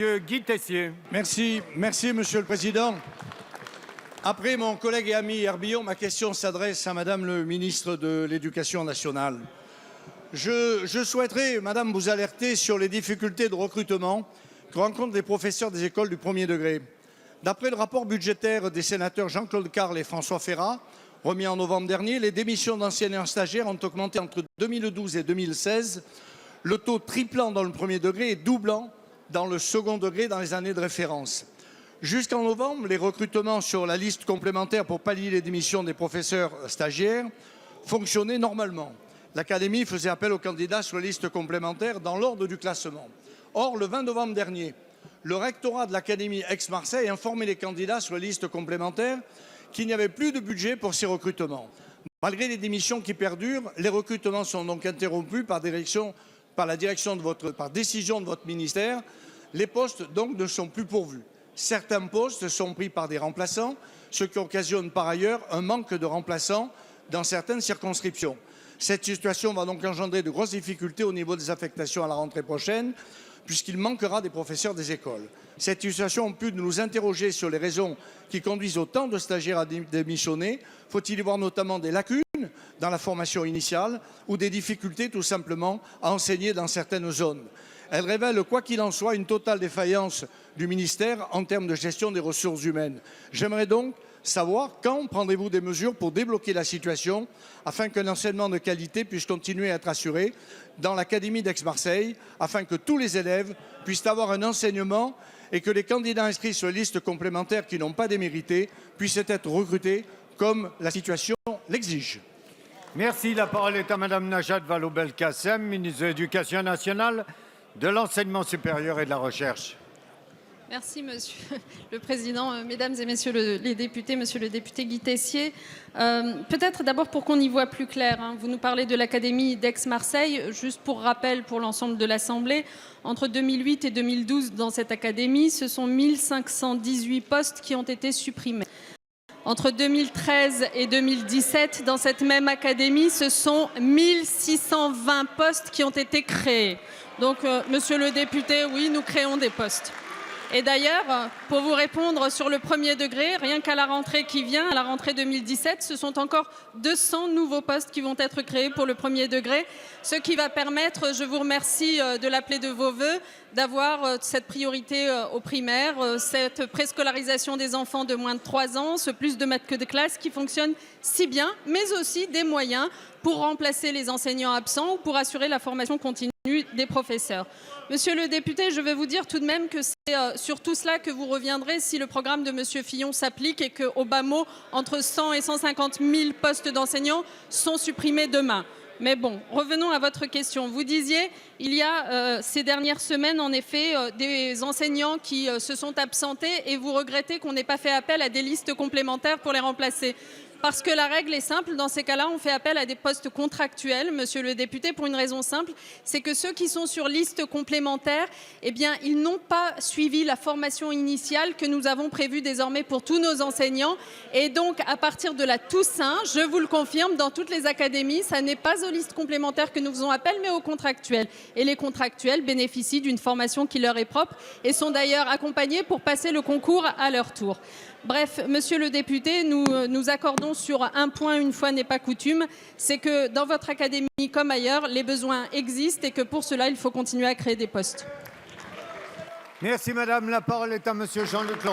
Guy Tessier. Merci, Monsieur le Président. Après mon collègue et ami Herbillon, ma question s'adresse à Madame le ministre de l'Éducation nationale. Je souhaiterais, Madame, vous alerter sur les difficultés de recrutement que rencontrent les professeurs des écoles du premier degré. D'après le rapport budgétaire des sénateurs Jean-Claude Carle et François Férat, remis en novembre dernier, les démissions d'enseignants stagiaires ont augmenté entre 2012 et 2016, le taux triplant dans le premier degré et doublant dans le second degré dans les années de référence. Jusqu'en novembre, les recrutements sur la liste complémentaire pour pallier les démissions des professeurs stagiaires fonctionnaient normalement. L'Académie faisait appel aux candidats sur la liste complémentaire dans l'ordre du classement. Or, le 20 novembre dernier, le rectorat de l'Académie Aix-Marseille informait les candidats sur la liste complémentaire qu'il n'y avait plus de budget pour ces recrutements. Malgré les démissions qui perdurent, les recrutements sont donc interrompus par décision de votre ministère. Les postes donc ne sont plus pourvus. Certains postes sont pris par des remplaçants, ce qui occasionne par ailleurs un manque de remplaçants dans certaines circonscriptions. Cette situation va donc engendrer de grosses difficultés au niveau des affectations à la rentrée prochaine, puisqu'il manquera des professeurs des écoles. Cette situation a pu nous interroger sur les raisons qui conduisent autant de stagiaires à démissionner. Faut-il y voir notamment des lacunes dans la formation initiale ou des difficultés tout simplement à enseigner dans certaines zones? Elle révèle, quoi qu'il en soit, une totale défaillance du ministère en termes de gestion des ressources humaines. J'aimerais donc savoir quand prendrez-vous des mesures pour débloquer la situation afin qu'un enseignement de qualité puisse continuer à être assuré dans l'Académie d'Aix-Marseille, afin que tous les élèves puissent avoir un enseignement et que les candidats inscrits sur les listes complémentaires qui n'ont pas démérité puissent être recrutés comme la situation l'exige. Merci. La parole est à Madame Najat Vallaud-Belkacem, ministre de l'Éducation nationale, de l'enseignement supérieur et de la recherche. Merci, Monsieur le Président. Mesdames et Messieurs les députés, Monsieur le député Guy Tessier, peut-être d'abord pour qu'on y voit plus clair, vous nous parlez de l'Académie d'Aix-Marseille. Juste pour rappel pour l'ensemble de l'Assemblée, entre 2008 et 2012, dans cette académie, ce sont 1518 postes qui ont été supprimés. Entre 2013 et 2017, dans cette même académie, ce sont 1620 postes qui ont été créés. Donc, Monsieur le député, oui, nous créons des postes. Et d'ailleurs, pour vous répondre sur le premier degré, rien qu'à la rentrée qui vient, à la rentrée 2017, ce sont encore 200 nouveaux postes qui vont être créés pour le premier degré, ce qui va permettre, je vous remercie de l'appeler de vos voeux, d'avoir cette priorité au primaire, cette préscolarisation des enfants de moins de 3 ans, ce plus de maîtres que de classe qui fonctionne si bien, mais aussi des moyens pour remplacer les enseignants absents ou pour assurer la formation continue des professeurs. Monsieur le député, je vais vous dire tout de même que c'est sur tout cela que vous reviendrez si le programme de Monsieur Fillon s'applique et qu'au bas mot, entre 100 et 150 000 postes d'enseignants sont supprimés demain. Mais bon, revenons à votre question. Vous disiez, il y a ces dernières semaines, en effet, des enseignants qui se sont absentés et vous regrettez qu'on n'ait pas fait appel à des listes complémentaires pour les remplacer. Parce que la règle est simple, dans ces cas-là, on fait appel à des postes contractuels, monsieur le député, pour une raison simple, c'est que ceux qui sont sur liste complémentaire, eh bien, ils n'ont pas suivi la formation initiale que nous avons prévue désormais pour tous nos enseignants. Et donc, à partir de la Toussaint, je vous le confirme, dans toutes les académies, ça n'est pas aux listes complémentaires que nous faisons appel, mais aux contractuels. Et les contractuels bénéficient d'une formation qui leur est propre et sont d'ailleurs accompagnés pour passer le concours à leur tour. Bref, monsieur le député, nous accordons sur un point, une fois n'est pas coutume, c'est que dans votre académie comme ailleurs, les besoins existent et que pour cela, il faut continuer à créer des postes. Merci madame. La parole est à monsieur Jean-Luc Laurent.